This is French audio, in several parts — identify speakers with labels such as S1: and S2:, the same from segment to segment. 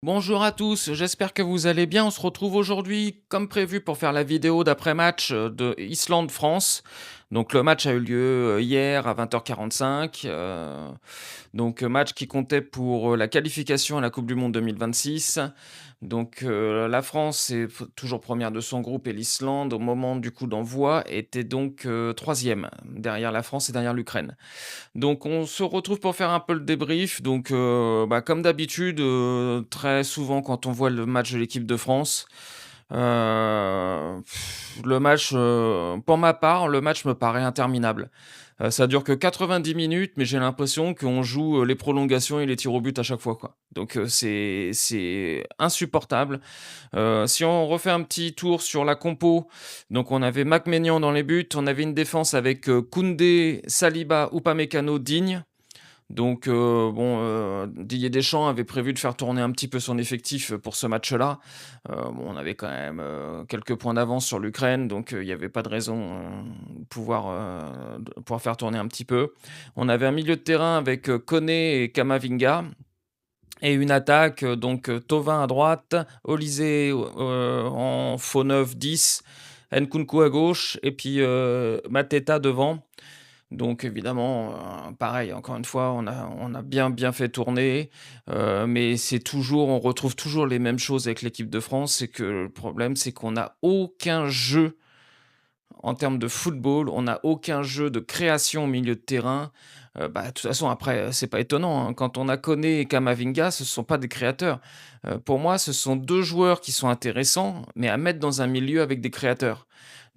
S1: Bonjour à tous, j'espère que vous allez bien. On se retrouve aujourd'hui, comme prévu, pour faire la vidéo d'après-match de Islande-France. Donc le match a eu lieu hier à 20h45. Match qui comptait pour la qualification à la Coupe du Monde 2026. La France est toujours première de son groupe et l'Islande, au moment du coup d'envoi, était donc troisième, derrière la France et derrière l'Ukraine. Donc on se retrouve pour faire un peu le débrief. Comme d'habitude, très souvent quand on voit le match de l'équipe de France, pour ma part, le match me paraît interminable. Ça dure que 90 minutes, mais j'ai l'impression qu'on joue, les prolongations et les tirs au but à chaque fois, quoi. C'est insupportable. Si on refait un petit tour sur la compo, donc on avait Mac dans les buts, on avait une défense avec, Koundé, Saliba, Upamecano, Digne. Didier Deschamps avait prévu de faire tourner un petit peu son effectif, pour ce match-là. On avait quand même, quelques points d'avance sur l'Ukraine, il y avait pas de raison, de pouvoir faire tourner un petit peu. On avait un milieu de terrain avec, Koné et Camavinga et une attaque, Thauvin à droite, Olysée, en faux 9-10, Nkunku à gauche et puis, Mateta devant. Donc évidemment, pareil, encore une fois, on a bien fait tourner, mais on retrouve toujours les mêmes choses avec l'équipe de France. C'est que le problème, c'est qu'on n'a aucun jeu en termes de football, on n'a aucun jeu de création au milieu de terrain. De toute façon après, c'est pas étonnant, hein, quand on a Koné et Camavinga, ce ne sont pas des créateurs. Pour moi, ce sont 2 joueurs qui sont intéressants, mais à mettre dans un milieu avec des créateurs.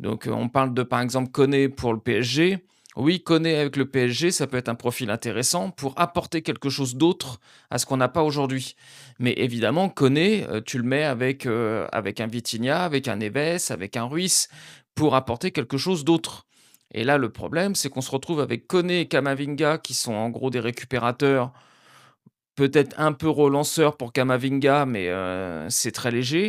S1: On parle de, par exemple, Koné pour le PSG. Oui, Koné avec le PSG, ça peut être un profil intéressant pour apporter quelque chose d'autre à ce qu'on n'a pas aujourd'hui. Mais évidemment, Koné, tu le mets avec un Vitinha, avec un Neves, avec un Ruiz pour apporter quelque chose d'autre. Et là, le problème, c'est qu'on se retrouve avec Koné et Camavinga qui sont en gros des récupérateurs, peut-être un peu relanceurs pour Camavinga, mais c'est très léger.